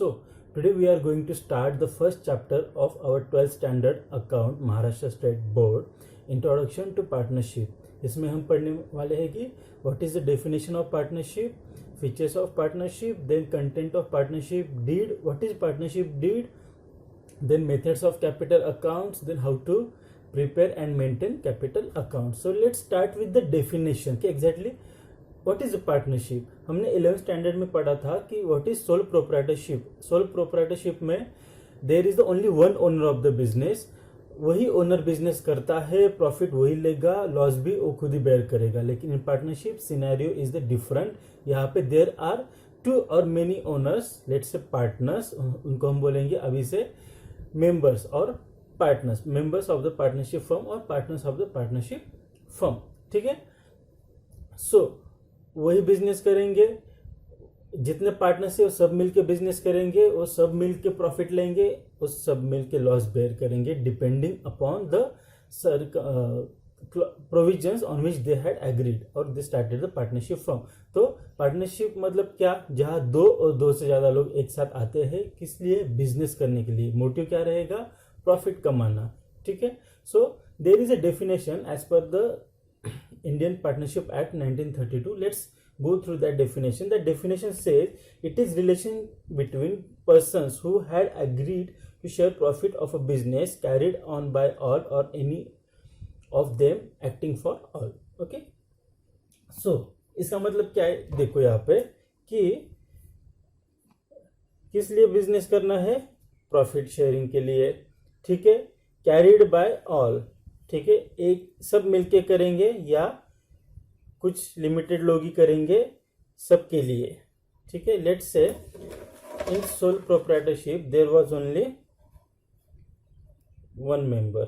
So, today we are going to start the first chapter of our 12th standard account Maharashtra State Board, Introduction to Partnership. इसमें हम पढ़ने वाले हैं कि what is the definition of partnership, features of partnership, then content of partnership deed, what is partnership deed, then methods of capital accounts, then how to prepare and maintain capital accounts. So let's start with the definition कि exactly what is a partnership. हमने 11th standard में पढ़ा था कि what is sole proprietorship. Sole proprietorship में there is the only one owner of the business. वही owner business करता है, प्रॉफिट वही लेगा, लॉस भी वो खुद ही बेयर करेगा. लेकिन in partnership scenario is the different. यहाँ पे there are two or many owners, let's say partners, उनको हम बोलेंगे अभी से मेंबर्स और partners, members of the partnership firm और partners of the partnership firm. ठीक है. सो वही बिजनेस करेंगे, जितने पार्टनर्स है वो सब मिलके बिजनेस करेंगे, वो सब मिलके प्रॉफिट लेंगे, वो सब मिलके लॉस बेयर करेंगे, depending upon the provisions on which they had agreed और they started the partnership firm. तो पार्टनरशिप मतलब क्या, जहां दो और दो से ज्यादा लोग एक साथ आते हैं, किस लिए, बिजनेस करने के लिए. मोटिव क्या रहेगा, प्रॉफिट कमाना. ठीक है. So there is a definition as per the Indian Partnership Act 1932. Let's go through that definition. That definition says it is relation between persons who had agreed to share profit of a business carried on by all or any of them acting for all. Okay. So इसका मतलब क्या है, देखो यहाँ पे कि किस लिए बिजनेस करना है, प्रॉफिट शेयरिंग के लिए. ठीक है. Carried by all. ठीक है. एक सब मिलके करेंगे या कुछ लिमिटेड लोग ही करेंगे, सबके लिए. ठीक है. Let's say in sole proprietorship there was only one member.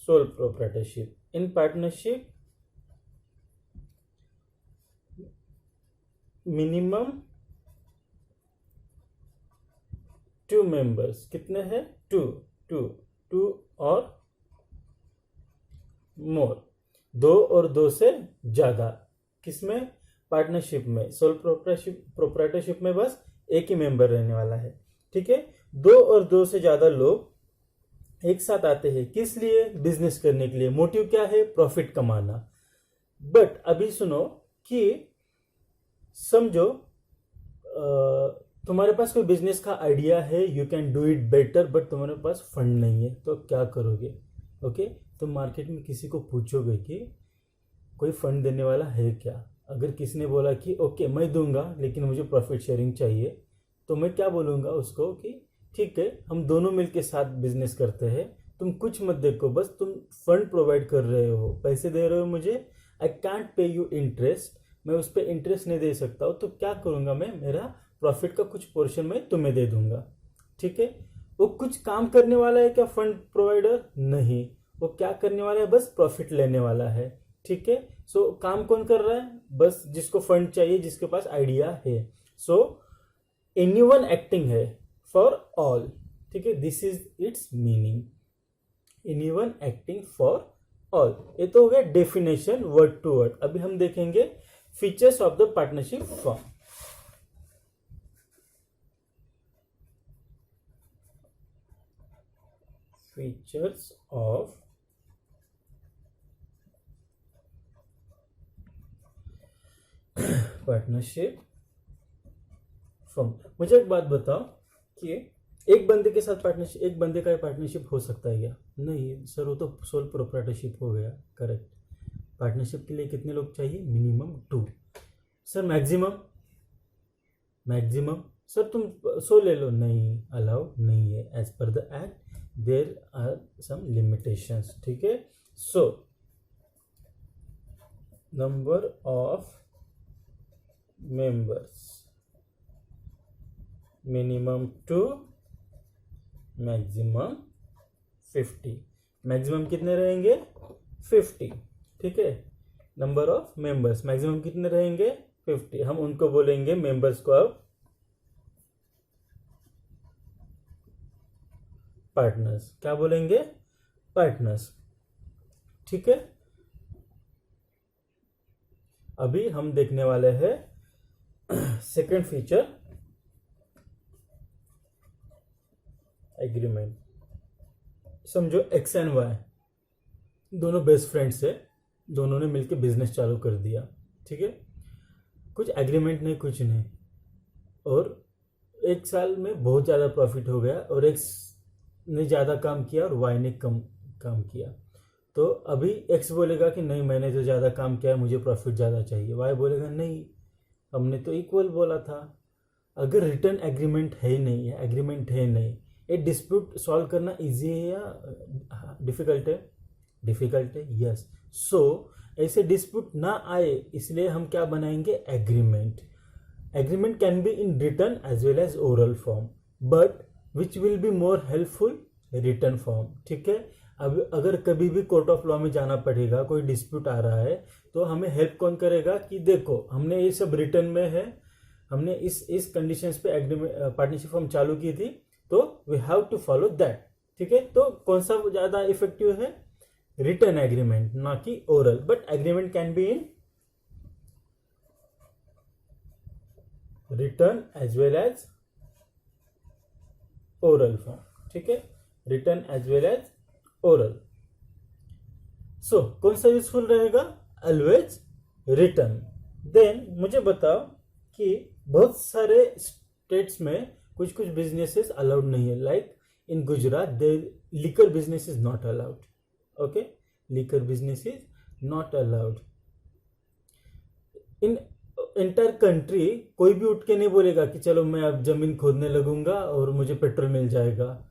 Sole proprietorship. In partnership minimum 2 members. कितने हैं, 2 और मोर, 2 और 2 से ज्यादा. किसमें, पार्टनरशिप में. सोल प्रोप्राइटरशिप में बस एक ही मेंबर रहने वाला है. ठीक है. 2 और 2 से ज्यादा लोग एक साथ आते हैं, किस लिए, बिजनेस करने के लिए. मोटिव क्या है, प्रॉफिट कमाना. बट अभी सुनो कि समझो तुम्हारे पास कोई बिजनेस का आइडिया है, you can do it better, but तुम्हारे पास फंड नहीं है, तो क्या करोगे. ओके. तो मार्केट में किसी को पूछोगे कि कोई फंड देने वाला है क्या. अगर किसी ने बोला कि ओके मैं दूंगा लेकिन मुझे प्रॉफिट शेयरिंग चाहिए, तो मैं क्या बोलूँगा उसको कि ठीक है, हम दोनों मिलके साथ बिजनेस करते हैं, तुम कुछ मत देखो, बस तुम फंड प्रोवाइड कर रहे हो, पैसे दे रहे हो मुझे, I can't pay you interest, मैं उस पर इंटरेस्ट नहीं दे सकता हूँ, तो क्या करूँगा मैं, मेरा प्रॉफिट का कुछ पोर्शन मैं तुम्हें दे दूंगा. ठीक है. वो कुछ काम करने वाला है क्या, फंड प्रोवाइडर, नहीं, वो क्या करने वाला है, बस प्रॉफिट लेने वाला है. ठीक है. सो काम कौन कर रहा है, बस जिसको फंड चाहिए, जिसके पास आइडिया है. सो एनीवन एक्टिंग है फॉर ऑल. ठीक है. This is it's meaning, anyone acting for all. ये तो हो गया डेफिनेशन वर्ड टू वर्ड. अभी हम देखेंगे features of the partnership firm. Features of partnership firm. मुझे एक बात बताओ कि एक बंदे के साथ पार्टनरशिप, एक बंदे का पार्टनरशिप हो सकता है क्या, नहीं सर, वो तो सोल प्रोप्राइटरशिप हो गया. करेक्ट. पार्टनरशिप के लिए कितने लोग चाहिए, मिनिमम 2. सर मैक्सिमम सर तुम 100 ले लो, नहीं, अलाउ नहीं है. As per the act there are some limitations. ठीक है. So number of members minimum 2, maximum 50. Maximum कितने रहेंगे, 50. ठीक है. नंबर ऑफ मेंबर्स, मैक्सिमम कितने रहेंगे, 50. हम उनको बोलेंगे मेंबर्स को अब पार्टनर्स. क्या बोलेंगे, पार्टनर्स. ठीक है. अभी हम देखने वाले हैं सेकेंड फीचर एग्रीमेंट, समझो एक्स एंड वाई दोनों बेस्ट फ्रेंड्स है, दोनों ने मिलकर बिजनेस चालू कर दिया, ठीक है, कुछ एग्रीमेंट नहीं कुछ नहीं, और एक साल में बहुत ज़्यादा प्रॉफिट हो गया और एक्स ने ज़्यादा काम किया और वाई ने कम काम किया। तो अभी एक्स बोलेगा कि नहीं मैंने तो ज़्यादा काम किया है, मुझे प्रॉफिट ज़्यादा चाहिए। वाई बोलेगा नहीं हमने तो इक्वल बोला था। अगर रिटर्न एग्रीमेंट है ही नहीं है, एग्रीमेंट है नहीं, ये डिस्प्यूट सॉल्व करना इजी है या डिफिकल्ट है? डिफिकल्ट है, यस। सो ऐसे डिस्प्यूट ना आए इसलिए हम क्या बनाएंगे? Agreement. Agreement can be in written as well as oral form, but which will be more helpful written form, ठीक है। अब अगर कभी भी कोर्ट ऑफ लॉ में जाना पड़ेगा, कोई डिस्प्यूट आ रहा है, तो हमें हेल्प कौन करेगा कि देखो हमने ये सब रिटर्न में है, हमने इस कंडीशंस पे एग्रीमेंट पार्टनरशिप फॉर्म चालू की थी, तो we have to follow that, ठीक है। तो कौन सा ज्यादा इफेक्टिव है? रिटर्न एग्रीमेंट, ना कि oral, but agreement can be in written as well as oral form, ठीक है, written as well as oral. So कौन सा यूजफुल रहेगा? Always return. देन मुझे बताओ कि बहुत सारे स्टेट्स में कुछ कुछ बिजनेसेस अलाउड नहीं है, like in Gujarat they liquor business is not allowed, okay, liquor business is not allowed. In entire country कोई भी उठ के नहीं बोलेगा कि चलो मैं अब जमीन खोदने लगूंगा और मुझे पेट्रोल मिल जाएगा।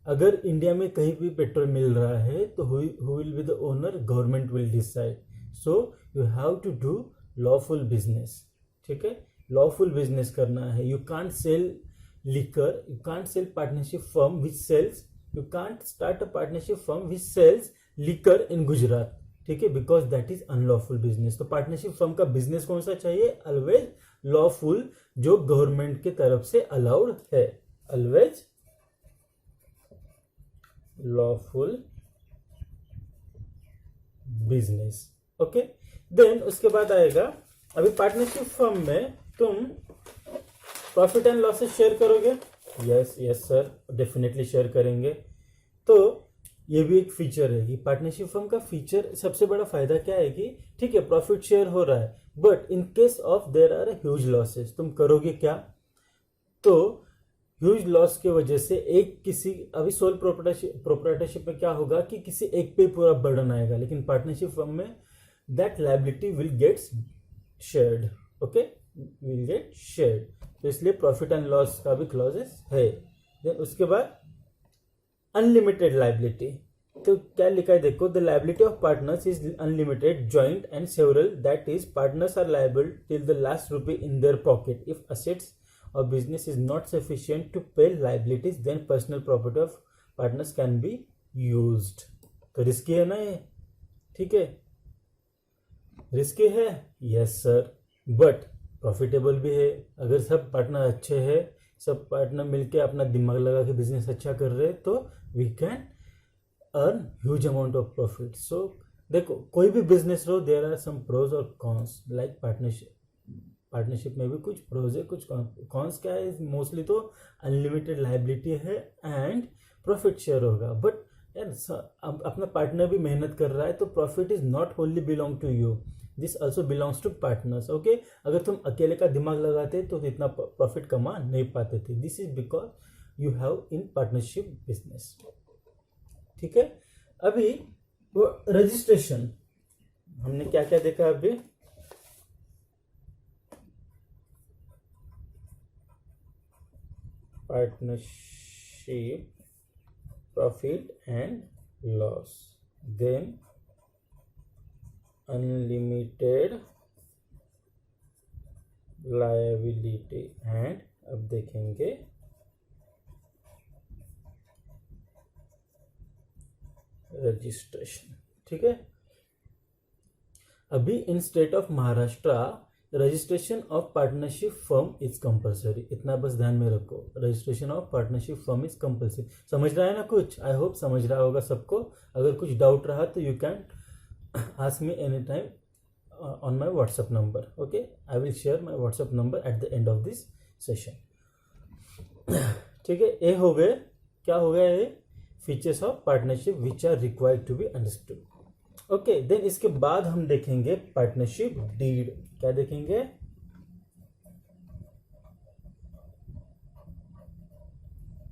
अगर इंडिया में कहीं भी पेट्रोल मिल रहा है तो who will be the owner? Government will decide. So you have to do lawful business, ठीक है, लॉफुल बिजनेस करना है। You can't sell liquor, you can't sell partnership firm which sells, you can't start a partnership firm which sells liquor in Gujarat, ठीक है, because that is unlawful business. तो partnership firm का business कौन सा चाहिए? Always lawful, जो government की तरफ से अलाउड है, always lawful business, okay. Then उसके बाद आएगा, अभी पार्टनरशिप फर्म में तुम प्रॉफिट एंड लॉसेस शेयर करोगे? Yes yes sir, definitely share करेंगे। तो ये भी एक फीचर है कि पार्टनरशिप फर्म का फीचर, सबसे बड़ा फायदा क्या है कि ठीक है प्रॉफिट शेयर हो रहा है, but in case of there are huge losses, तुम करोगे क्या? तो ह्यूज लॉस की वजह से एक किसी, अभी सोल प्रोप्राइटरशिप में क्या होगा कि किसी एक पे पूरा बर्डन आएगा, लेकिन पार्टनरशिप फर्म में that liability will gets shared, okay, will get shared. तो इसलिए प्रॉफिट एंड लॉस का भी क्लॉजेस है। देन उसके बाद अनलिमिटेड लायबिलिटी, तो क्या लिखा है देखो, the liability of partners is unlimited, joint and several, that is partners are liable till the last rupee in their pocket. If assets or business is not sufficient to pay liabilities, then personal property of partners can be used। तो risky है ना ये, ठीक है, risky है, yes sir, but profitable भी है। अगर सब पार्टनर अच्छे हैं, सब पार्टनर मिलके अपना दिमाग लगा के बिजनेस अच्छा कर रहे हैं, तो we can earn huge amount of profit. So देखो कोई भी बिजनेस रहो, देयर आर सम प्रोज और कॉन्स, लाइक पार्टनरशिप में भी कुछ प्रोज है, कुछ कॉन्स। क्या है? मोस्टली तो अनलिमिटेड लायबिलिटी है एंड प्रॉफिट शेयर होगा, बट यार अपना पार्टनर भी मेहनत कर रहा है, तो profit is not only belong to you, this also belongs to partners, okay. अगर तुम अकेले का दिमाग लगाते तो इतना प्रॉफिट कमा नहीं पाते थे। This is because you have in partnership business, ठीक है। अभी वो रजिस्ट्रेशन, हमने क्या क्या देखा अभी? Partnership, profit and loss, then unlimited liability and अब देखेंगे रजिस्ट्रेशन, ठीक है। अभी in state of Maharashtra registration of partnership firm is compulsory, इतना बस ध्यान में रखो, registration of partnership firm is compulsory. समझ रहा है ना कुछ? आई होप समझ रहा होगा सबको। अगर कुछ डाउट रहा तो you can ask me any time on my WhatsApp number, okay. I will share my WhatsApp number at the end of this session, ठीक है। ये हो गए क्या हो गया ये, features of partnership which are required to be understood. Okay, then इसके बाद हम देखेंगे पार्टनरशिप डीड. क्या देखेंगे,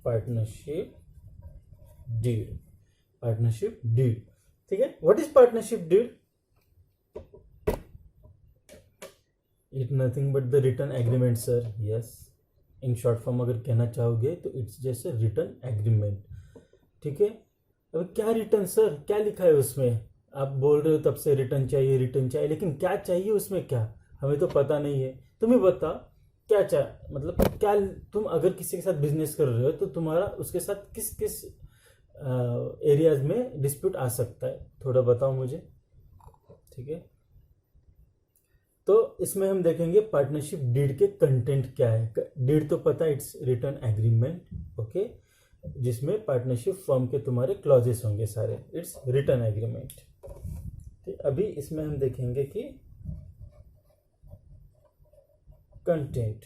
पार्टनरशिप डीड. पार्टनरशिप डीड, ठीक है. What is partnership deed? It nothing but the written agreement sir. Yes, in short form अगर कहना चाहोगे तो इट्स जैसे रिटर्न एग्रीमेंट. ठीक है. अब क्या रिटर्न सर, क्या लिखा है उसमें? आप बोल रहे हो तब से रिटर्न चाहिए रिटर्न चाहिए, लेकिन क्या चाहिए उसमें, क्या हमें तो पता नहीं है. तुम्हें बता क्या मतलब क्या, तुम अगर किसी के साथ बिजनेस कर रहे हो तो तुम्हारा उसके साथ किस किस एरियाज में डिस्प्यूट आ सकता है, थोड़ा बताओ मुझे. ठीक है. तो इसमें हम देखेंगे पार्टनरशिप डीड के कंटेंट क्या है. डीड तो पता है, इट्स रिटर्न एग्रीमेंट. ओके, जिसमें पार्टनरशिप फॉर्म के तुम्हारे क्लॉजेस होंगे सारे. It's return agreement. अभी इसमें हम देखेंगे कि कंटेंट.